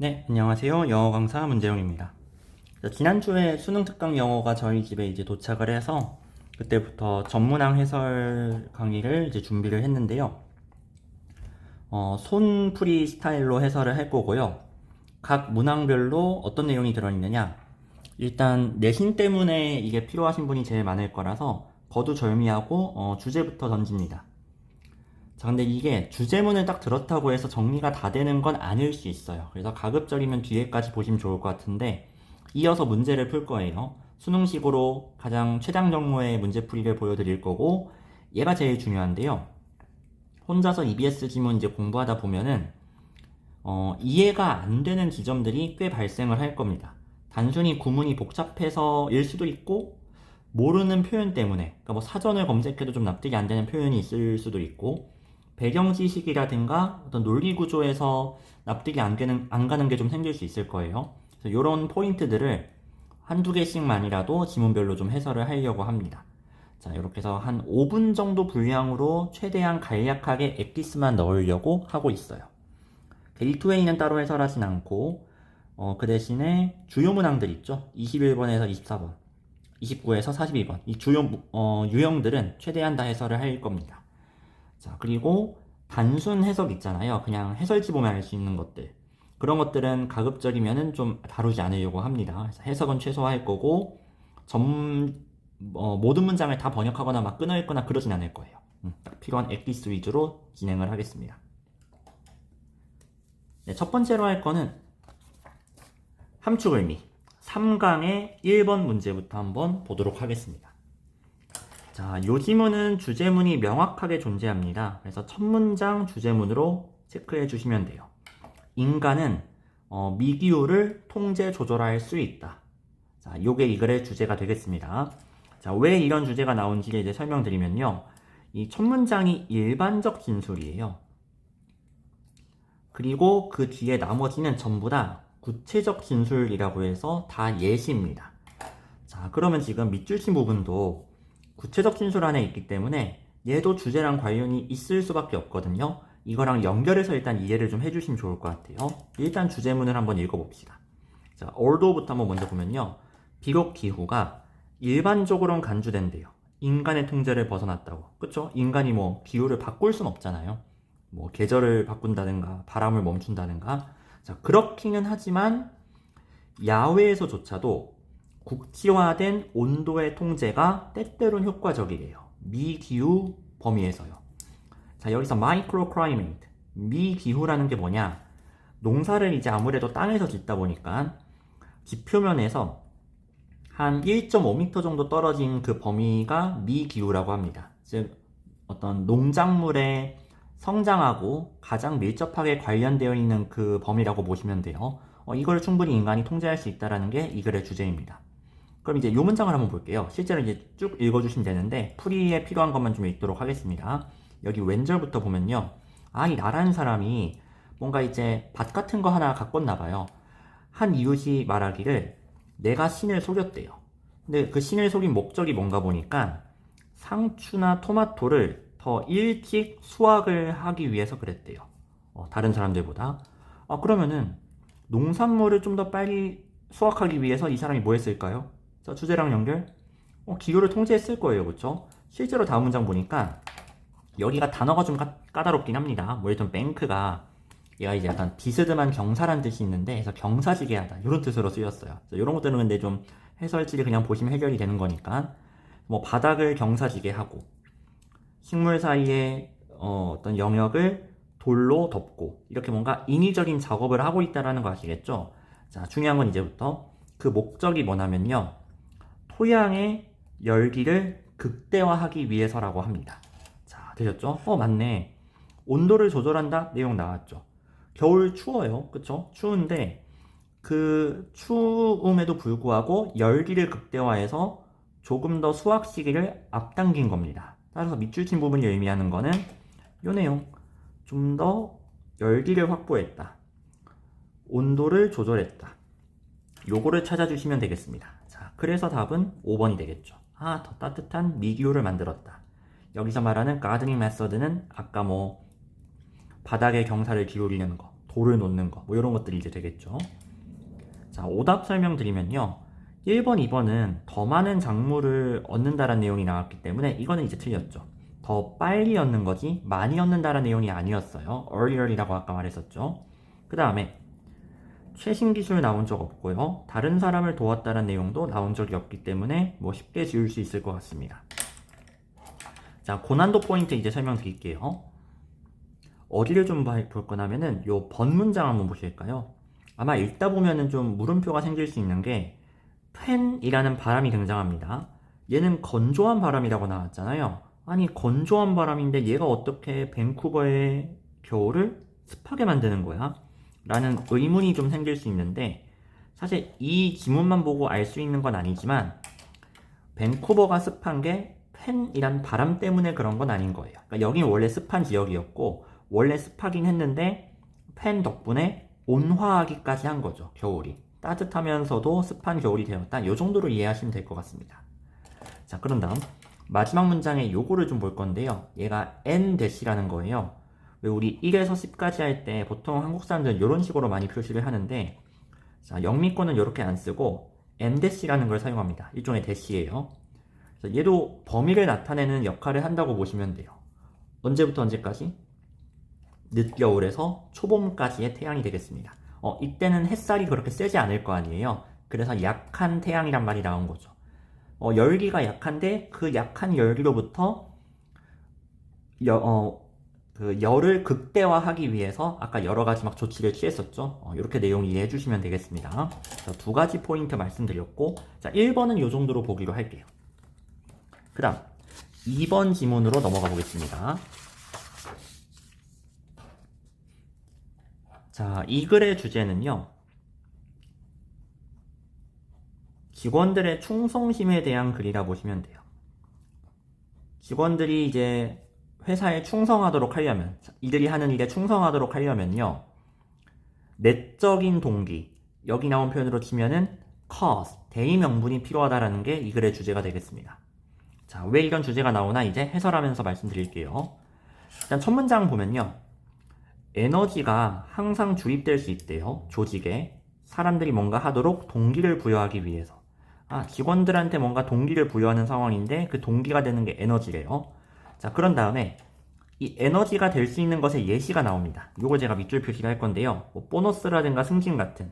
네, 안녕하세요. 영어 강사 문재용입니다. 지난주에 수능 특강 영어가 저희 집에 이제 도착을 해서 그때부터 전문항 해설 강의를 이제 준비를 했는데요. 손풀이 스타일로 해설을 할 거고요. 각 문항별로 어떤 내용이 들어있느냐. 일단 내신 때문에 이게 필요하신 분이 제일 많을 거라서 거두절미하고 주제부터 던집니다. 자, 근데 이게 주제문을 딱 들었다고 해서 정리가 다 되는 건 아닐 수 있어요. 그래서 가급적이면 뒤에까지 보시면 좋을 것 같은데, 이어서 문제를 풀 거예요. 수능식으로 가장 최장 정도의 문제풀이를 보여드릴 거고, 얘가 제일 중요한데요. 혼자서 EBS 지문 이제 공부하다 보면은, 이해가 안 되는 지점들이 꽤 발생을 할 겁니다. 단순히 구문이 복잡해서일 수도 있고, 모르는 표현 때문에, 그러니까 뭐 사전을 검색해도 좀 납득이 안 되는 표현이 있을 수도 있고, 배경 지식이라든가 어떤 논리 구조에서 납득이 안 가는 게 좀 생길 수 있을 거예요. 그래서 이런 포인트들을 한두 개씩만이라도 지문별로 좀 해설을 하려고 합니다. 자, 이렇게 해서 한 5분 정도 분량으로 최대한 간략하게 엑기스만 넣으려고 하고 있어요. 게이트웨이는 따로 해설하진 않고, 그 대신에 주요 문항들 있죠. 21번에서 24번, 29에서 42번. 이 주요 유형들은 최대한 다 해설을 할 겁니다. 자, 그리고 단순 해석 있잖아요. 그냥 해설지 보면 알 수 있는 것들. 그런 것들은 가급적이면은 좀 다루지 않으려고 합니다. 그래서 해석은 최소화할 거고, 모든 문장을 다 번역하거나 막 끊어읽거나 그러진 않을 거예요. 딱 필요한 엑기스 위주로 진행을 하겠습니다. 네, 첫 번째로 할 거는 함축의미 3강의 1번 문제부터 한번 보도록 하겠습니다. 자, 요 지문은 주제문이 명확하게 존재합니다. 그래서 첫 문장 주제문으로 체크해 주시면 돼요. 인간은 미기후를 통제 조절할 수 있다. 자, 요게 이 글의 주제가 되겠습니다. 자, 왜 이런 주제가 나온지를 이제 설명드리면요. 이 첫 문장이 일반적 진술이에요. 그리고 그 뒤에 나머지는 전부 다 구체적 진술이라고 해서 다 예시입니다. 자, 그러면 지금 밑줄 친 부분도 구체적 진술 안에 있기 때문에 얘도 주제랑 관련이 있을 수밖에 없거든요. 이거랑 연결해서 일단 이해를 좀 해주시면 좋을 것 같아요. 일단 주제문을 한번 읽어봅시다. 자, although부터 한번 먼저 보면요. 비록 기후가 일반적으로는 간주된대요. 인간의 통제를 벗어났다고. 그쵸? 인간이 뭐 기후를 바꿀 순 없잖아요. 뭐 계절을 바꾼다든가 바람을 멈춘다든가. 자, 그렇기는 하지만 야외에서조차도 국지화된 온도의 통제가 때때론 효과적이래요. 미기후 범위에서요. 자, 여기서 microclimate, 미기후라는 게 뭐냐? 농사를 이제 아무래도 땅에서 짓다 보니까 지표면에서 한 1.5m 정도 떨어진 그 범위가 미기후라고 합니다. 즉, 어떤 농작물의 성장하고 가장 밀접하게 관련되어 있는 그 범위라고 보시면 돼요. 이걸 충분히 인간이 통제할 수 있다는 게 이 글의 주제입니다. 그럼 이제 이 문장을 한번 볼게요. 실제로 이제 쭉 읽어주시면 되는데 풀이에 필요한 것만 좀 읽도록 하겠습니다. 여기 왼절부터 보면요. 이 나라는 사람이 뭔가 이제 밭 같은 거 하나 가꿨나 봐요. 한 이웃이 말하기를 내가 신을 속였대요. 근데 그 신을 속인 목적이 뭔가 보니까 상추나 토마토를 더 일찍 수확을 하기 위해서 그랬대요. 다른 사람들보다. 그러면은 농산물을 좀 더 빨리 수확하기 위해서 이 사람이 뭐 했을까요? 자, 주제랑 연결. 기후를 통제했을 거예요. 그쵸? 실제로 다음 문장 보니까 여기가 단어가 좀 까다롭긴 합니다. 뭐 일단 뱅크가 얘가 이제 약간 비스듬한 경사란 뜻이 있는데 그래서 경사지게 하다 이런 뜻으로 쓰였어요. 이런 것들은 근데 좀 해설지를 그냥 보시면 해결이 되는 거니까 뭐 바닥을 경사지게 하고 식물 사이에 어떤 영역을 돌로 덮고 이렇게 뭔가 인위적인 작업을 하고 있다는 거 아시겠죠? 자, 중요한 건 이제부터 그 목적이 뭐냐면요. 토양의 열기를 극대화하기 위해서라고 합니다. 자, 되셨죠? 맞네. 온도를 조절한다? 내용 나왔죠. 겨울 추워요. 그쵸? 추운데 그 추움에도 불구하고 열기를 극대화해서 조금 더 수확 시기를 앞당긴 겁니다. 따라서 밑줄 친 부분이 의미하는 거는 요 내용. 좀 더 열기를 확보했다. 온도를 조절했다. 요거를 찾아주시면 되겠습니다. 자, 그래서 답은 5번이 되겠죠. 더 따뜻한 미기후를 만들었다. 여기서 말하는 가드닝 메서드는 아까 뭐 바닥의 경사를 기울이는 거, 돌을 놓는 거, 뭐 이런 것들이 이제 되겠죠. 자, 오답 설명드리면요. 1번, 2번은 더 많은 작물을 얻는다라는 내용이 나왔기 때문에 이거는 이제 틀렸죠. 더 빨리 얻는 거지 많이 얻는다라는 내용이 아니었어요. earlier이라고 아까 말했었죠. 그 다음에 최신 기술 나온 적 없고요. 다른 사람을 도왔다는 내용도 나온 적이 없기 때문에 뭐 쉽게 지울 수 있을 것 같습니다. 자, 고난도 포인트 이제 설명드릴게요. 어디를 좀 볼 거냐면은 요 번문장 한번 보실까요? 아마 읽다 보면은 좀 물음표가 생길 수 있는 게 팬이라는 바람이 등장합니다. 얘는 건조한 바람이라고 나왔잖아요. 아니 건조한 바람인데 얘가 어떻게 밴쿠버의 겨울을 습하게 만드는 거야? 라는 의문이 좀 생길 수 있는데 사실 이 지문만 보고 알 수 있는 건 아니지만 밴쿠버가 습한 게 팬이란 바람 때문에 그런 건 아닌 거예요. 그러니까 여기는 원래 습한 지역이었고 원래 습하긴 했는데 팬 덕분에 온화하기까지 한 거죠. 겨울이 따뜻하면서도 습한 겨울이 되었다. 이 정도로 이해하시면 될 것 같습니다. 자, 그런 다음 마지막 문장에 요거를 좀 볼 건데요. 얘가 n-이라는 거예요. 왜 우리 1에서 10까지 할 때 보통 한국 사람들은 이런 식으로 많이 표시를 하는데 자, 영미권은 이렇게 안 쓰고 n-이라는 걸 사용합니다. 일종의 대시예요. 그래서 얘도 범위를 나타내는 역할을 한다고 보시면 돼요. 언제부터 언제까지? 늦겨울에서 초봄까지의 태양이 되겠습니다. 이때는 햇살이 그렇게 세지 않을 거 아니에요. 그래서 약한 태양이란 말이 나온 거죠. 열기가 약한데 그 약한 열기로부터 그 열을 극대화하기 위해서 아까 여러 가지 막 조치를 취했었죠. 이렇게 내용 이해해 주시면 되겠습니다. 자, 두 가지 포인트 말씀드렸고, 자, 1번은 이 정도로 보기로 할게요. 그 다음 2번 지문으로 넘어가 보겠습니다. 자, 이 글의 주제는요. 직원들의 충성심에 대한 글이라 보시면 돼요. 직원들이 이제 회사에 충성하도록 하려면, 이들이 하는 일에 충성하도록 하려면요. 내적인 동기, 여기 나온 표현으로 치면은 cause, 대의 명분이 필요하다라는 게 이 글의 주제가 되겠습니다. 자, 왜 이런 주제가 나오나 이제 해설하면서 말씀드릴게요. 일단 첫 문장 보면요. 에너지가 항상 주입될 수 있대요. 조직에. 사람들이 뭔가 하도록 동기를 부여하기 위해서. 직원들한테 뭔가 동기를 부여하는 상황인데 그 동기가 되는 게 에너지래요. 자, 그런 다음에 이 에너지가 될 수 있는 것의 예시가 나옵니다. 요걸 제가 밑줄 표시를 할 건데요. 뭐 보너스라든가 승진 같은,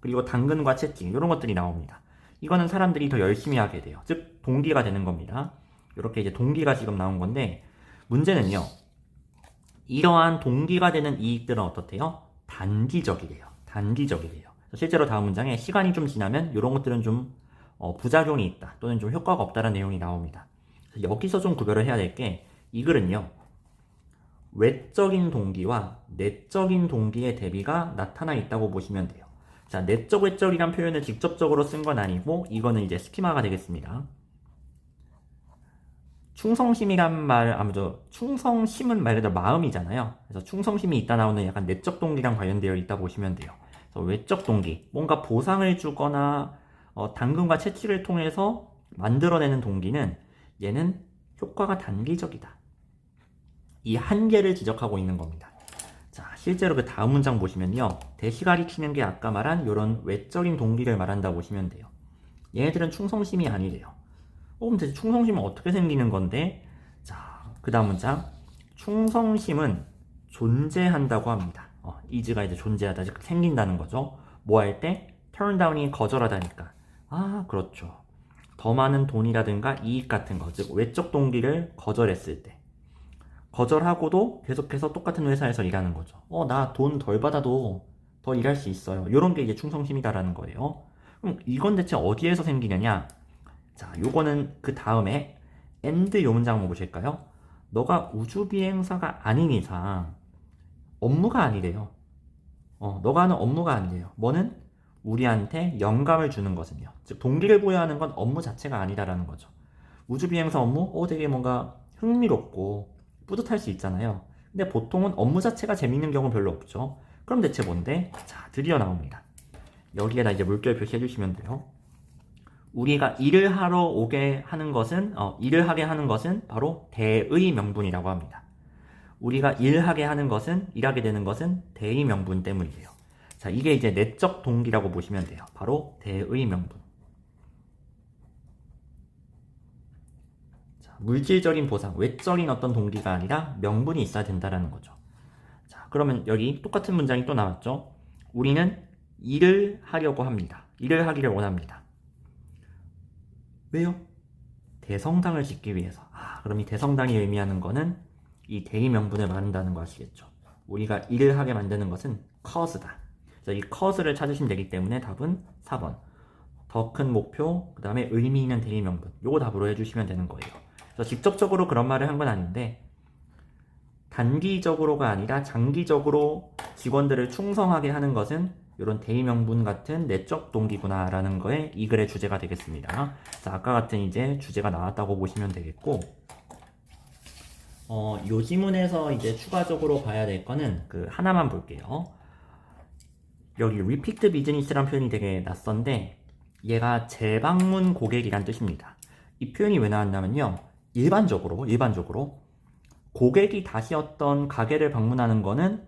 그리고 당근과 채찍 이런 것들이 나옵니다. 이거는 사람들이 더 열심히 하게 돼요. 즉 동기가 되는 겁니다. 이렇게 이제 동기가 지금 나온 건데 문제는요. 이러한 동기가 되는 이익들은 어떻대요? 단기적이래요. 단기적이래요. 실제로 다음 문장에 시간이 좀 지나면 이런 것들은 좀 부작용이 있다 또는 좀 효과가 없다는 내용이 나옵니다. 여기서 좀 구별을 해야 될 게 이 글은요. 외적인 동기와 내적인 동기의 대비가 나타나 있다고 보시면 돼요. 자, 내적 외적이란 표현을 직접적으로 쓴 건 아니고 이거는 이제 스키마가 되겠습니다. 충성심이란 말, 아무죠. 충성심은 말 그대로 마음이잖아요. 그래서 충성심이 있다 나오는 약간 내적 동기랑 관련되어 있다 보시면 돼요. 그래서 외적 동기, 뭔가 보상을 주거나 당근과 채찍을 통해서 만들어내는 동기는 얘는 효과가 단기적이다. 이 한계를 지적하고 있는 겁니다. 자, 실제로 그 다음 문장 보시면요. 대시 가리키는 게 아까 말한 이런 외적인 동기를 말한다 보시면 돼요. 얘네들은 충성심이 아니래요. 그럼 대체 충성심은 어떻게 생기는 건데? 자, 그 다음 문장. 충성심은 존재한다고 합니다. is가 이제 존재하다, 즉 생긴다는 거죠. 뭐 할 때? turn down이 거절하다니까. 그렇죠. 더 많은 돈이라든가 이익 같은 거, 즉 외적 동기를 거절했을 때. 거절하고도 계속해서 똑같은 회사에서 일하는 거죠. 나 돈 덜 받아도 더 일할 수 있어요. 이런 게 이제 충성심이다라는 거예요. 그럼 이건 대체 어디에서 생기느냐? 자, 요거는 그 다음에 and 요 문장 한번 보실까요? 너가 우주비행사가 아닌 이상 업무가 아니래요. 너가 하는 업무가 아니래요. 뭐는? 우리한테 영감을 주는 것은요. 즉 동기를 부여하는 건 업무 자체가 아니다라는 거죠. 우주비행사 업무? 되게 뭔가 흥미롭고 뿌듯할 수 있잖아요. 근데 보통은 업무 자체가 재밌는 경우는 별로 없죠. 그럼 대체 뭔데? 자, 드디어 나옵니다. 여기에다 이제 물결 표시해 주시면 돼요. 우리가 일을 하러 오게 하는 것은, 일을 하게 하는 것은 바로 대의 명분이라고 합니다. 우리가 일하게 하는 것은, 일하게 되는 것은 대의 명분 때문이에요. 자, 이게 이제 내적 동기라고 보시면 돼요. 바로 대의 명분. 자, 물질적인 보상, 외적인 어떤 동기가 아니라 명분이 있어야 된다는 거죠. 자, 그러면 여기 똑같은 문장이 또 나왔죠. 우리는 일을 하려고 합니다. 일을 하기를 원합니다. 왜요? 대성당을 짓기 위해서. 그럼 이 대성당이 의미하는 거는 이 대의 명분을 말한다는 거 아시겠죠? 우리가 일을 하게 만드는 것은 cause다. 이 cause를 찾으시면 되기 때문에 답은 4번. 더 큰 목표, 그 다음에 의미 있는 대의 명분. 요거 답으로 해주시면 되는 거예요. 그래서 직접적으로 그런 말을 한 건 아닌데 단기적으로가 아니라 장기적으로 직원들을 충성하게 하는 것은 이런 대의 명분 같은 내적 동기구나 라는 거에 이 글의 주제가 되겠습니다. 자, 아까 같은 이제 주제가 나왔다고 보시면 되겠고, 요 지문에서 이제 추가적으로 봐야 될 거는 그 하나만 볼게요. 여기 repeat business라는 표현이 되게 낯선데 얘가 재방문 고객이란 뜻입니다. 이 표현이 왜 나왔냐면요, 일반적으로 고객이 다시 어떤 가게를 방문하는 거는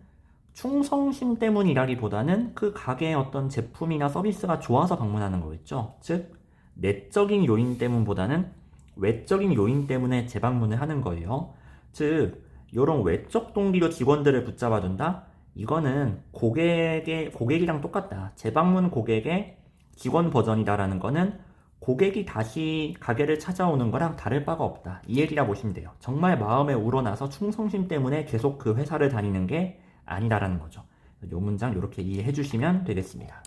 충성심 때문이라기보다는 그 가게의 어떤 제품이나 서비스가 좋아서 방문하는 거겠죠. 즉 내적인 요인 때문보다는 외적인 요인 때문에 재방문을 하는 거예요. 즉 이런 외적 동기로 직원들을 붙잡아 둔다? 이거는 고객이랑 똑같다. 재방문 고객의 직원 버전이다라는 거는 고객이 다시 가게를 찾아오는 거랑 다를 바가 없다. 이 얘기라 보시면 돼요. 정말 마음에 우러나서 충성심 때문에 계속 그 회사를 다니는 게 아니다라는 거죠. 이 문장 이렇게 이해해 주시면 되겠습니다.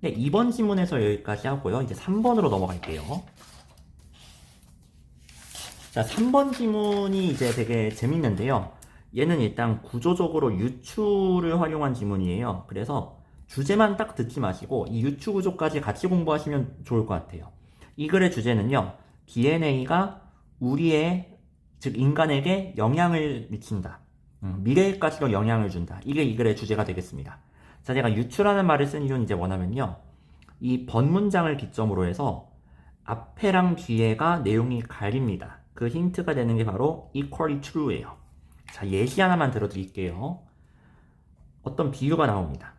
네, 2번 지문에서 여기까지 하고요. 이제 3번으로 넘어갈게요. 자, 3번 지문이 이제 되게 재밌는데요. 얘는 일단 구조적으로 유추를 활용한 지문이에요. 그래서 주제만 딱 듣지 마시고 이 유추 구조까지 같이 공부하시면 좋을 것 같아요. 이 글의 주제는요, DNA가 우리의, 즉 인간에게 영향을 미친다. 미래까지도 영향을 준다. 이게 이 글의 주제가 되겠습니다. 자, 제가 유추라는 말을 쓴 이유는 이제 뭐냐면요, 이 번문장을 기점으로 해서 앞에랑 뒤에가 내용이 갈립니다. 그 힌트가 되는 게 바로 equally true예요. 자, 예시 하나만 들어드릴게요. 어떤 비유가 나옵니다.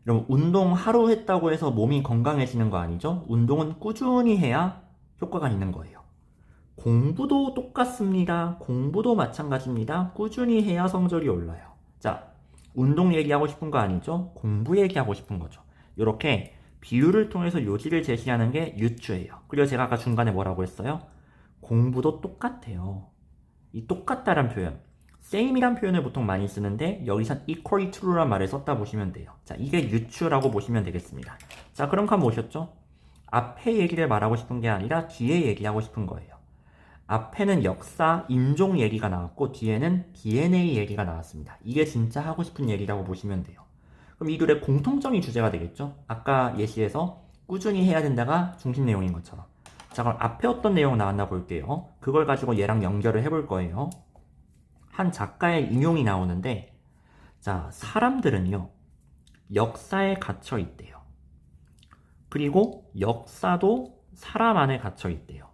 여러분, 운동 하루 했다고 해서 몸이 건강해지는 거 아니죠? 운동은 꾸준히 해야 효과가 있는 거예요. 공부도 똑같습니다. 공부도 마찬가지입니다. 꾸준히 해야 성적이 올라요. 자, 운동 얘기하고 싶은 거 아니죠? 공부 얘기하고 싶은 거죠. 이렇게 비유를 통해서 요지를 제시하는 게 유추예요. 그리고 제가 아까 중간에 뭐라고 했어요? 공부도 똑같아요. 이 똑같다란 표현, same이란 표현을 보통 많이 쓰는데 여기선 equally true란 말을 썼다 보시면 돼요. 자, 이게 유추라고 보시면 되겠습니다. 자, 그럼 감 보셨죠? 앞에 얘기를 말하고 싶은 게 아니라 뒤에 얘기하고 싶은 거예요. 앞에는 역사, 인종 얘기가 나왔고 뒤에는 DNA 얘기가 나왔습니다. 이게 진짜 하고 싶은 얘기라고 보시면 돼요. 그럼 이 글의 공통점이 주제가 되겠죠? 아까 예시에서 꾸준히 해야 된다가 중심 내용인 것처럼. 자, 그럼 앞에 어떤 내용 나왔나 볼게요. 그걸 가지고 얘랑 연결을 해볼 거예요. 한 작가의 인용이 나오는데, 자, 사람들은요, 역사에 갇혀 있대요. 그리고 역사도 사람 안에 갇혀 있대요.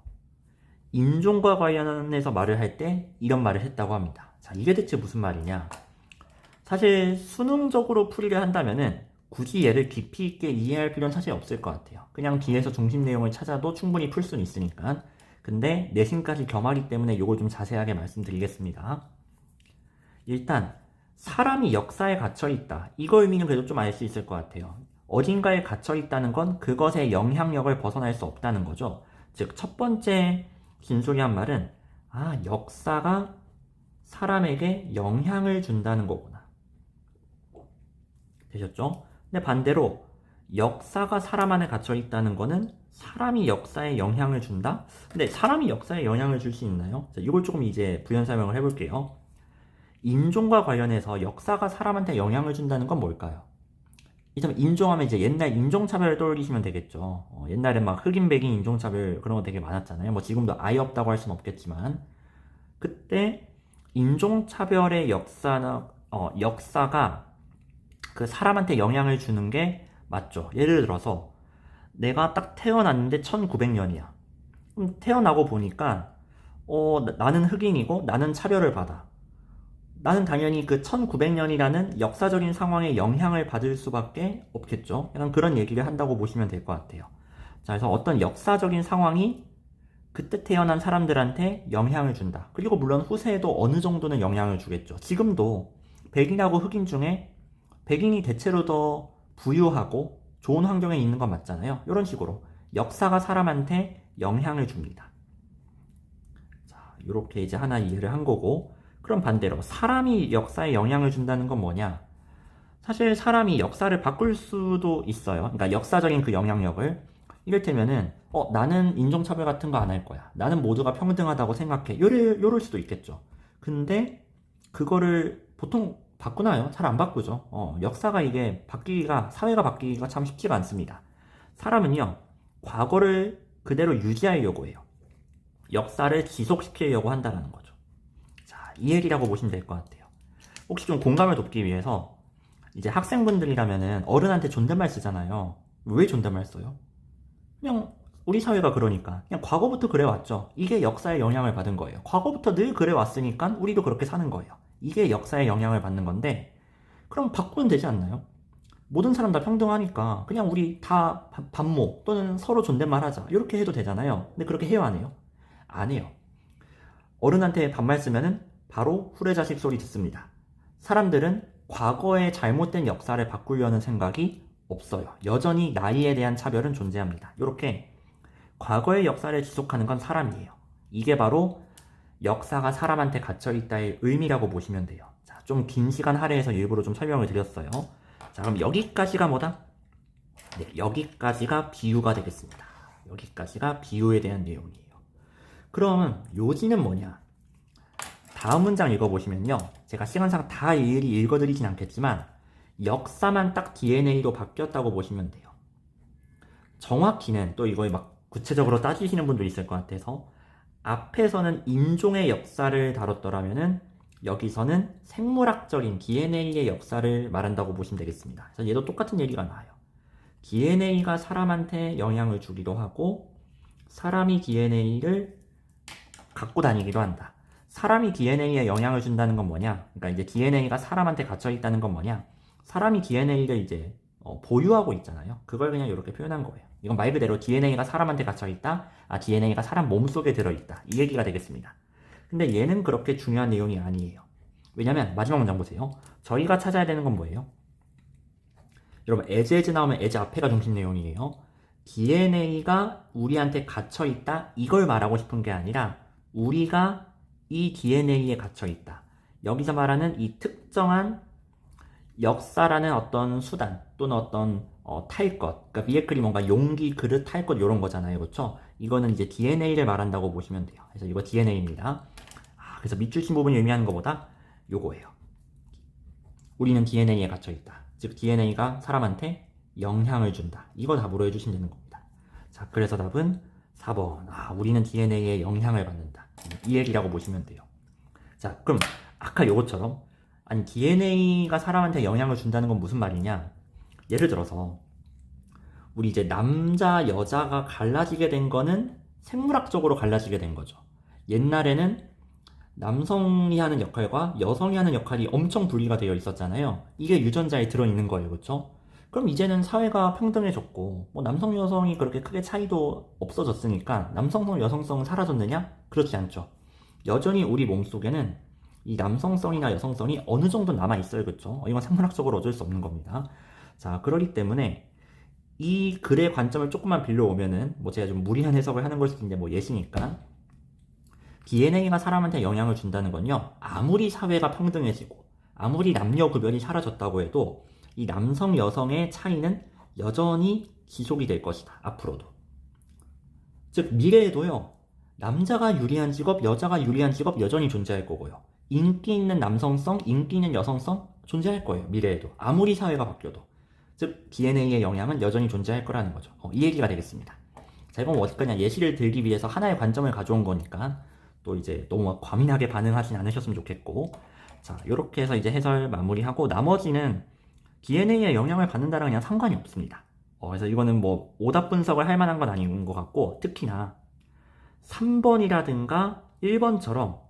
인종과 관련해서 말을 할 때 이런 말을 했다고 합니다. 자, 이게 대체 무슨 말이냐? 사실 수능적으로 풀이를 한다면은 굳이 얘를 깊이 있게 이해할 필요는 사실 없을 것 같아요. 그냥 뒤에서 중심 내용을 찾아도 충분히 풀 수는 있으니까. 근데 내신까지 겸하기 때문에 이걸 좀 자세하게 말씀드리겠습니다. 일단 사람이 역사에 갇혀 있다. 이거 의미는 그래도 좀 알 수 있을 것 같아요. 어딘가에 갇혀 있다는 건 그것의 영향력을 벗어날 수 없다는 거죠. 즉, 첫 번째 진솔이한 말은 역사가 사람에게 영향을 준다는 거구나. 되셨죠? 근데 반대로 역사가 사람 안에 갇혀 있다는 거는 사람이 역사에 영향을 준다? 근데 사람이 역사에 영향을 줄 수 있나요? 자, 이걸 조금 이제 부연 설명을 해볼게요. 인종과 관련해서 역사가 사람한테 영향을 준다는 건 뭘까요? 이점 인종하면 이제 옛날 인종차별을 떠올리시면 되겠죠. 옛날에 막 흑인, 백인 인종차별 그런 거 되게 많았잖아요. 뭐 지금도 아예 없다고 할 수는 없겠지만, 그때 인종차별의 역사가 그 사람한테 영향을 주는 게 맞죠. 예를 들어서 내가 딱 태어났는데 1900년이야. 그럼 태어나고 보니까 나는 흑인이고 나는 차별을 받아. 나는 당연히 그 1900년이라는 역사적인 상황에 영향을 받을 수밖에 없겠죠. 약간 그런 얘기를 한다고 보시면 될 것 같아요. 자, 그래서 어떤 역사적인 상황이 그때 태어난 사람들한테 영향을 준다. 그리고 물론 후세에도 어느 정도는 영향을 주겠죠. 지금도 백인하고 흑인 중에 백인이 대체로 더 부유하고 좋은 환경에 있는 건 맞잖아요. 이런 식으로 역사가 사람한테 영향을 줍니다. 자, 이렇게 이제 하나 이해를 한 거고, 그럼 반대로 사람이 역사에 영향을 준다는 건 뭐냐? 사실 사람이 역사를 바꿀 수도 있어요. 그러니까 역사적인 그 영향력을. 이를테면은 나는 인종차별 같은 거 안 할 거야. 나는 모두가 평등하다고 생각해. 요럴 수도 있겠죠. 근데 그거를 보통 바꾸나요? 잘 안 바꾸죠. 역사가 이게 바뀌기가, 사회가 바뀌기가 참 쉽지가 않습니다. 사람은요, 과거를 그대로 유지하려고 해요. 역사를 지속시키려고 한다는 거죠. 자, 이 얘기라고 보시면 될 것 같아요. 혹시 좀 공감을 돕기 위해서 이제 학생분들이라면은 어른한테 존댓말 쓰잖아요. 왜 존댓말 써요? 그냥 우리 사회가 그러니까 그냥 과거부터 그래왔죠. 이게 역사의 영향을 받은 거예요. 과거부터 늘 그래왔으니까 우리도 그렇게 사는 거예요. 이게 역사의 영향을 받는 건데, 그럼 바꾸면 되지 않나요? 모든 사람 다 평등하니까 그냥 우리 다 반모 또는 서로 존댓말 하자 이렇게 해도 되잖아요. 근데 그렇게 해요, 안 해요? 안 해요. 어른한테 반말 쓰면은 바로 후레자식 소리 듣습니다. 사람들은 과거의 잘못된 역사를 바꾸려는 생각이 없어요. 여전히 나이에 대한 차별은 존재합니다. 이렇게 과거의 역사를 지속하는 건 사람이에요. 이게 바로 역사가 사람한테 갇혀있다의 의미라고 보시면 돼요. 자, 좀 긴 시간 할애해서 일부러 좀 설명을 드렸어요. 자, 그럼 여기까지가 뭐다? 네, 여기까지가 비유가 되겠습니다. 여기까지가 비유에 대한 내용이에요. 그럼 요지는 뭐냐? 다음 문장 읽어보시면요. 제가 시간상 다 일일이 읽어드리진 않겠지만 역사만 딱 DNA로 바뀌었다고 보시면 돼요. 정확히는 또 이거에 막 구체적으로 따지시는 분도 있을 것 같아서 앞에서는 인종의 역사를 다뤘더라면은 여기서는 생물학적인 DNA의 역사를 말한다고 보시면 되겠습니다. 그래서 얘도 똑같은 얘기가 나와요. DNA가 사람한테 영향을 주기도 하고 사람이 DNA를 갖고 다니기도 한다. 사람이 DNA에 영향을 준다는 건 뭐냐? 그러니까 이제 DNA가 사람한테 갇혀 있다는 건 뭐냐? 사람이 DNA를 이제 보유하고 있잖아요. 그걸 그냥 이렇게 표현한 거예요. 이건 말 그대로 DNA가 사람한테 갇혀 있다. DNA가 사람 몸속에 들어 있다. 이 얘기가 되겠습니다. 근데 얘는 그렇게 중요한 내용이 아니에요. 왜냐면 마지막 문장 보세요. 저희가 찾아야 되는 건 뭐예요? 여러분, as 나오면 as 앞에가 중심 내용이에요. DNA가 우리한테 갇혀 있다. 이걸 말하고 싶은 게 아니라 우리가 이 DNA에 갇혀 있다. 여기서 말하는 이 특정한 역사라는 어떤 수단 또는 어떤 탈 것, 그러니까 비에클이 뭔가 용기, 그릇, 탈 것 이런 거잖아요, 그렇죠? 이거는 이제 DNA를 말한다고 보시면 돼요. 그래서 이거 DNA입니다. 그래서 밑줄 친 부분이 의미하는 것보다 요거예요. 우리는 DNA에 갇혀 있다. 즉 DNA가 사람한테 영향을 준다. 이거 답으로 해주시면 되는 겁니다. 자, 그래서 답은 4번. 우리는 DNA에 영향을 받는다. 이 얘기라고 보시면 돼요. 자, 그럼 아까 요것처럼 아니 DNA가 사람한테 영향을 준다는 건 무슨 말이냐? 예를 들어서 우리 이제 남자 여자가 갈라지게 된 거는 생물학적으로 갈라지게 된 거죠. 옛날에는 남성이 하는 역할과 여성이 하는 역할이 엄청 분리가 되어 있었잖아요. 이게 유전자에 들어있는 거예요, 그렇죠? 그럼 이제는 사회가 평등해졌고 뭐 남성 여성이 그렇게 크게 차이도 없어졌으니까 남성성 여성성은 사라졌느냐? 그렇지 않죠. 여전히 우리 몸속에는 이 남성성이나 여성성이 어느 정도 남아있어요, 그렇죠? 이건 생물학적으로 어쩔 수 없는 겁니다. 자, 그러기 때문에 이 글의 관점을 조금만 빌려오면은 뭐 제가 좀 무리한 해석을 하는 걸 수도 있는데 뭐 예시니까 DNA가 사람한테 영향을 준다는 건요, 아무리 사회가 평등해지고 아무리 남녀 구별이 사라졌다고 해도 이 남성 여성의 차이는 여전히 지속이 될 것이다, 앞으로도. 즉 미래에도요, 남자가 유리한 직업, 여자가 유리한 직업 여전히 존재할 거고요, 인기 있는 남성성, 인기 있는 여성성 존재할 거예요, 미래에도. 아무리 사회가 바뀌어도. 즉 DNA의 영향은 여전히 존재할 거라는 거죠. 이 얘기가 되겠습니다. 자, 이건 어쨌거나 예시를 들기 위해서 하나의 관점을 가져온 거니까 또 이제 너무 과민하게 반응하진 않으셨으면 좋겠고, 자, 이렇게 해서 이제 해설 마무리하고 나머지는 DNA에 영향을 받는다랑 그냥 상관이 없습니다. 그래서 이거는 뭐 오답 분석을 할 만한 건 아닌 것 같고, 특히나 3번이라든가 1번처럼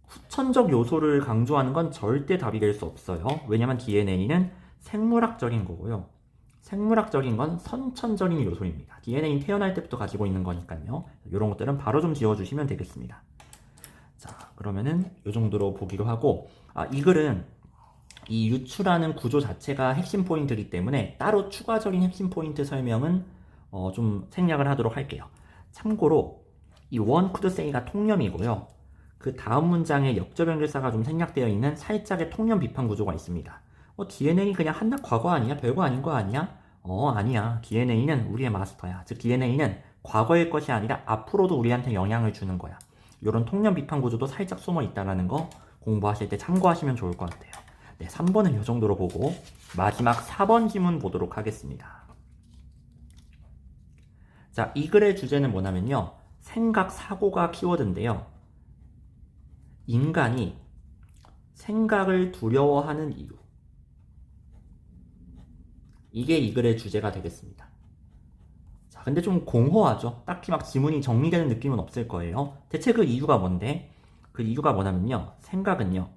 후천적 요소를 강조하는 건 절대 답이 될 수 없어요. 왜냐면 DNA는 생물학적인 거고요. 생물학적인 건 선천적인 요소입니다. DNA는 태어날 때부터 가지고 있는 거니까요. 이런 것들은 바로 좀 지워주시면 되겠습니다. 자, 그러면은 이 정도로 보기로 하고, 이 글은 이 유추라는 구조 자체가 핵심 포인트이기 때문에 따로 추가적인 핵심 포인트 설명은 좀 생략을 하도록 할게요. 참고로 이 one could say가 통념이고요. 그 다음 문장에 역접 연결사가 좀 생략되어 있는 살짝의 통념 비판 구조가 있습니다. DNA 그냥 한낱 과거 아니야? 별거 아닌 거 아니야? 아니야. DNA는 우리의 마스터야. 즉 DNA는 과거의 것이 아니라 앞으로도 우리한테 영향을 주는 거야. 이런 통념 비판 구조도 살짝 숨어 있다는 거 공부하실 때 참고하시면 좋을 것 같아요. 네, 3번은 이 정도로 보고 마지막 4번 지문 보도록 하겠습니다. 자, 이 글의 주제는 뭐냐면요. 생각, 사고가 키워드인데요. 인간이 생각을 두려워하는 이유. 이게 이 글의 주제가 되겠습니다. 자, 근데 좀 공허하죠? 딱히 막 지문이 정리되는 느낌은 없을 거예요. 대체 그 이유가 뭔데? 그 이유가 뭐냐면요. 생각은요.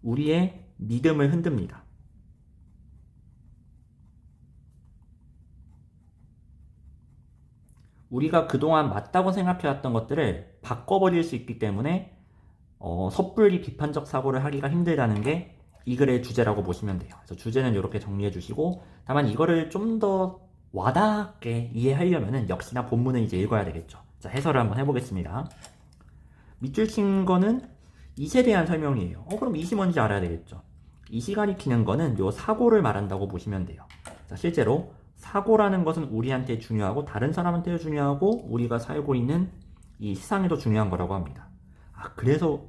우리의 믿음을 흔듭니다. 우리가 그동안 맞다고 생각해왔던 것들을 바꿔버릴 수 있기 때문에 섣불리 비판적 사고를 하기가 힘들다는 게 이 글의 주제라고 보시면 돼요. 그래서 주제는 이렇게 정리해 주시고, 다만 이거를 좀 더 와닿게 이해하려면 역시나 본문을 이제 읽어야 되겠죠. 자, 해설을 한번 해보겠습니다. 밑줄 친 거는 이에 대한 설명이에요. 그럼 이시 뭔지 알아야 되겠죠. 이시 가리키는 거는 요 사고를 말한다고 보시면 돼요. 자, 실제로 사고라는 것은 우리한테 중요하고 다른 사람한테 중요하고 우리가 살고 있는 이 세상에도 중요한 거라고 합니다. 그래서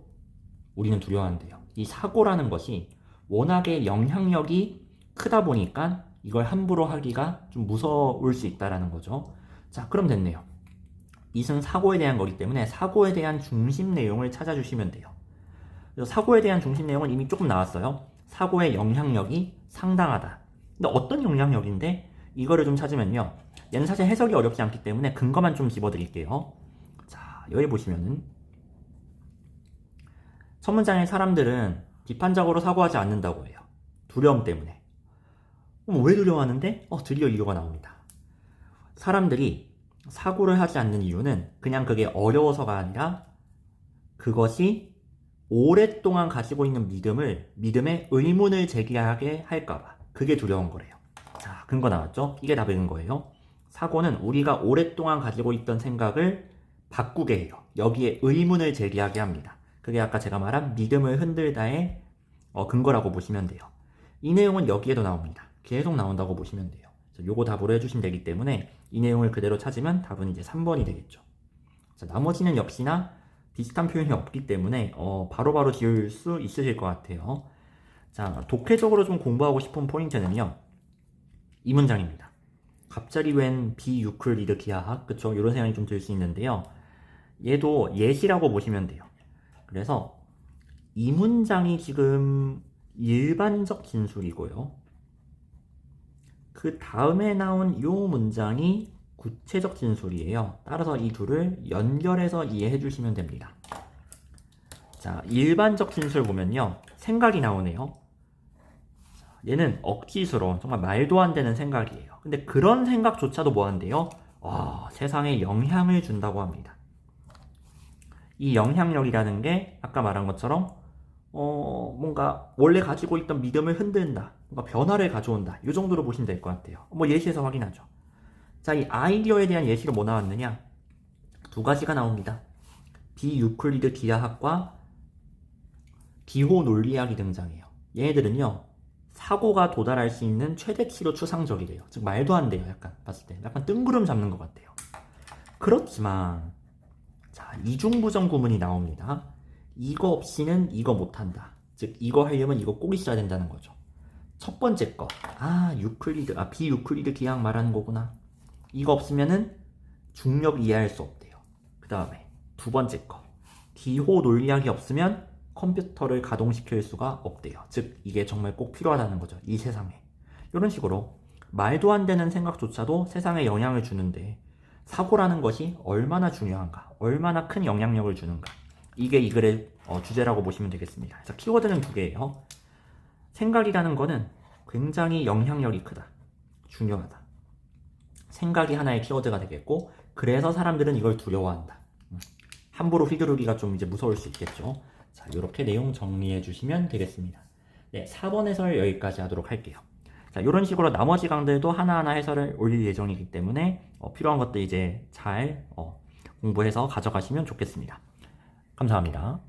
우리는 두려워한대요. 이 사고라는 것이 워낙에 영향력이 크다 보니까 이걸 함부로 하기가 좀 무서울 수 있다는 거죠. 자, 그럼 됐네요. 이는 사고에 대한 거기 때문에 사고에 대한 중심 내용을 찾아주시면 돼요. 그래서 사고에 대한 중심 내용은 이미 조금 나왔어요. 사고의 영향력이 상당하다. 근데 어떤 영향력인데 이거를 좀 찾으면요. 얘는 사실 해석이 어렵지 않기 때문에 근거만 좀 집어드릴게요. 자, 여기 보시면은 첫 문장의 사람들은 비판적으로 사고하지 않는다고 해요. 두려움 때문에. 왜 두려워하는데? 드디어 이유가 나옵니다. 사람들이 사고를 하지 않는 이유는 그냥 그게 어려워서가 아니라 그것이 오랫동안 가지고 있는 믿음에 의문을 제기하게 할까봐. 그게 두려운 거래요. 자, 근거 나왔죠? 이게 답인 거예요. 사고는 우리가 오랫동안 가지고 있던 생각을 바꾸게 해요. 여기에 의문을 제기하게 합니다. 그게 아까 제가 말한 믿음을 흔들다의 근거라고 보시면 돼요. 이 내용은 여기에도 나옵니다. 계속 나온다고 보시면 돼요. 요거 답으로 해주시면 되기 때문에 이 내용을 그대로 찾으면 답은 이제 3번이 되겠죠. 자, 나머지는 역시나 비슷한 표현이 없기 때문에 바로바로 지을 수 있으실 것 같아요. 자, 독해적으로 좀 공부하고 싶은 포인트는요. 이 문장입니다. 갑자기 웬 비유클리드 기하학? 그쵸? 이런 생각이 좀 들 수 있는데요. 얘도 예시라고 보시면 돼요. 그래서 이 문장이 지금 일반적 진술이고요. 그 다음에 나온 이 문장이 구체적 진술이에요. 따라서 이 둘을 연결해서 이해해 주시면 됩니다. 자, 일반적 진술 보면요. 생각이 나오네요. 얘는 억지스러운 정말 말도 안 되는 생각이에요. 근데 그런 생각조차도 뭐한대요? 세상에 영향을 준다고 합니다. 이 영향력이라는 게 아까 말한 것처럼 뭔가 원래 가지고 있던 믿음을 흔든다. 뭔가 변화를 가져온다. 이 정도로 보시면 될 것 같아요. 예시에서 확인하죠. 자, 이 아이디어에 대한 예시가 뭐 나왔느냐? 두 가지가 나옵니다. 비유클리드 기하학과 기호 논리학이 등장해요. 얘네들은요. 사고가 도달할 수 있는 최대치로 추상적이래요. 즉 말도 안 돼요. 약간 봤을 때. 약간 뜬구름 잡는 것 같아요. 그렇지만 자, 이중부정 구문이 나옵니다. 이거 없이는 이거 못한다. 즉 이거 하려면 이거 꼭 있어야 된다는 거죠. 첫 번째 거. 비유클리드 기하학 말하는 거구나. 이거 없으면은 중력 이해할 수 없대요. 그 다음에 두 번째 거. 기호 논리학이 없으면 컴퓨터를 가동시킬 수가 없대요. 즉 이게 정말 꼭 필요하다는 거죠. 이 세상에. 이런 식으로 말도 안 되는 생각조차도 세상에 영향을 주는데 사고라는 것이 얼마나 중요한가, 얼마나 큰 영향력을 주는가. 이게 이 글의 주제라고 보시면 되겠습니다. 그래서 키워드는 두 개예요. 생각이라는 거는 굉장히 영향력이 크다. 중요하다. 생각이 하나의 키워드가 되겠고, 그래서 사람들은 이걸 두려워한다. 함부로 휘두르기가 좀 이제 무서울 수 있겠죠. 자, 이렇게 내용 정리해 주시면 되겠습니다. 네, 4번 해설 여기까지 하도록 할게요. 자, 이런 식으로 나머지 강들도 하나하나 해설을 올릴 예정이기 때문에 필요한 것들 이제 잘 공부해서 가져가시면 좋겠습니다. 감사합니다.